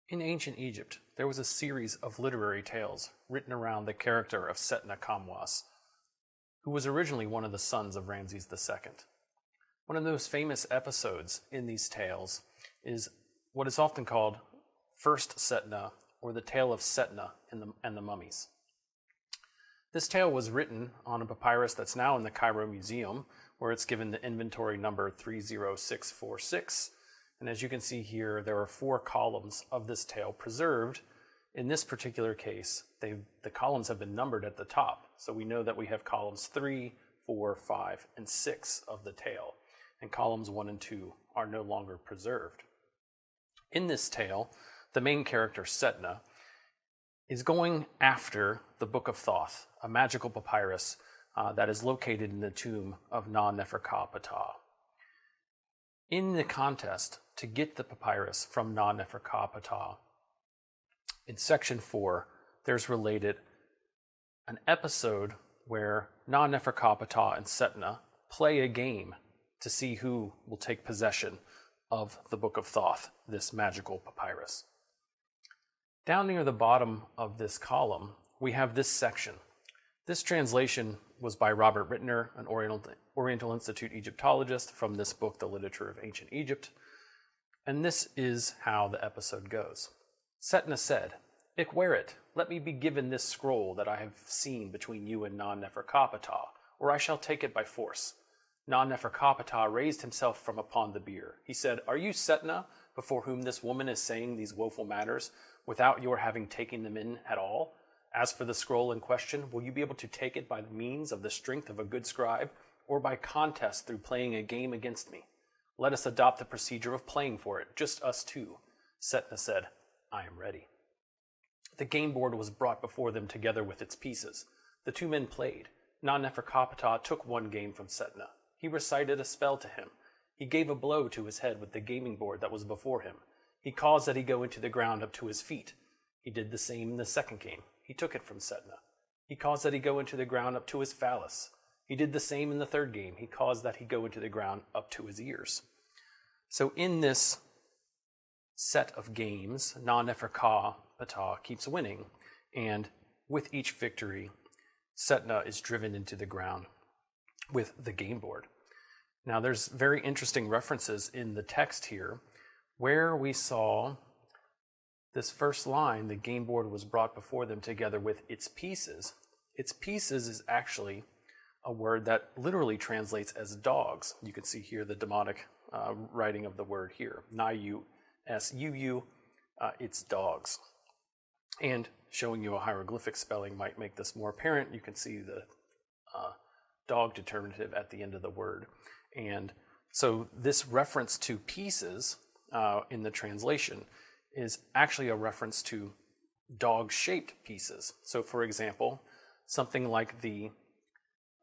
In ancient Egypt, there was a series of literary tales written around the character of Setna Kamwas, who was originally one of the sons of Ramses II. One of the most famous episodes in these tales is what is often called First Setna, or the Tale of Setna and the Mummies. This tale was written on a papyrus that's now in the Cairo Museum, where it's given the inventory number 30646. And as you can see here, there are 4 columns of this tale preserved. In this particular case, the columns have been numbered at the top. So we know that we have columns 3, 4, 5, and 6 of the tale. And columns 1 and 2 are no longer preserved. In this tale, the main character, Setna, is going after the Book of Thoth, a magical papyrus that is located in the tomb of Na-Nefer-Ka-Ptah. In the contest to get the papyrus from Na-Nefer-Ka-Ptah, in section 4, there's related an episode where Na-Nefer-Ka-Ptah and Setna play a game to see who will take possession of the Book of Thoth, this magical papyrus. Down near the bottom of this column, we have this section. This translation was by Robert Rittner, an Oriental Institute Egyptologist, from this book, The Literature of Ancient Egypt. And this is how the episode goes. Setna said, "Ik wear it. Let me be given this scroll that I have seen between you and Na-Nefer-Ka-Ptah, or I shall take it by force." Na-Nefer-Ka-Ptah raised himself from upon the bier. He said, "Are you Setna, before whom this woman is saying these woeful matters, without your having taken them in at all? As for the scroll in question, will you be able to take it by the means of the strength of a good scribe, or by contest through playing a game against me? Let us adopt the procedure of playing for it, just us two." Setna said, "I am ready." The game board was brought before them together with its pieces. The 2 men played. Na-Nefer-Ka-Ptah took 1 game from Setna. He recited a spell to him. He gave a blow to his head with the gaming board that was before him. He caused that he go into the ground up to his feet. He did the same in the second game. He took it from Setna. He caused that he go into the ground up to his phallus. He did the same in the third game. He caused that he go into the ground up to his ears. So in this set of games, Na-Nefer-Ka-Ptah keeps winning, and with each victory, Setna is driven into the ground with the game board. Now there's very interesting references in the text here where we saw this first line, the game board was brought before them together with its pieces. Its pieces is actually a word that literally translates as dogs. You can see here the demotic writing of the word here. Na-U-S-U-U, it's dogs. And showing you a hieroglyphic spelling might make this more apparent. You can see the dog determinative at the end of the word. And so this reference to pieces in the translation is actually a reference to dog-shaped pieces. So for example, something like the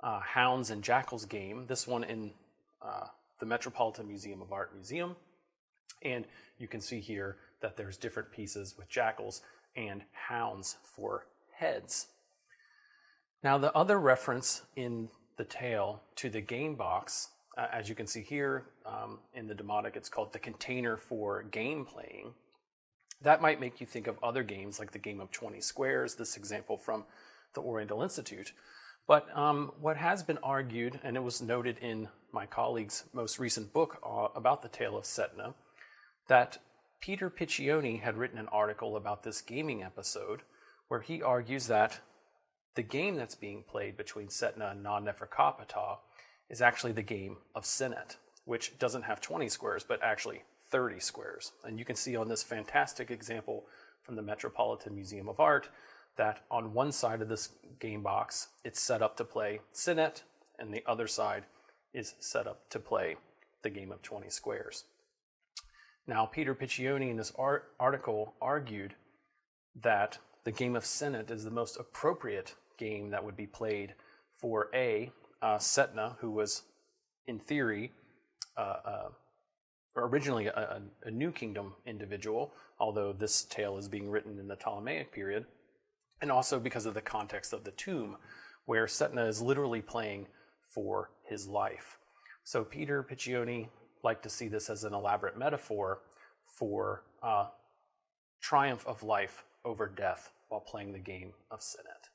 Hounds and Jackals game, this one in the Metropolitan Museum of Art Museum. And you can see here that there's different pieces with jackals and hounds for heads. Now the other reference in the tale to the game box, as you can see here in the demotic, it's called the container for game playing. That might make you think of other games like the game of 20 squares, this example from the Oriental Institute. But what has been argued, and it was noted in my colleague's most recent book about the Tale of Setna, that Peter Piccioni had written an article about this gaming episode where he argues that the game that's being played between Setna and Na-Nefer-Ka-Ptah is actually the game of Senet, which doesn't have 20 squares, but actually 30 squares. And you can see on this fantastic example from the Metropolitan Museum of Art that on one side of this game box, it's set up to play Senet, and the other side is set up to play the game of 20 squares. Now, Peter Piccioni in this article argued that the game of Senet is the most appropriate game that would be played for Setna, who was, in theory, originally a New Kingdom individual, although this tale is being written in the Ptolemaic period, and also because of the context of the tomb, where Setna is literally playing for his life. So Peter Piccioni liked to see this as an elaborate metaphor for triumph of life over death while playing the game of Senet.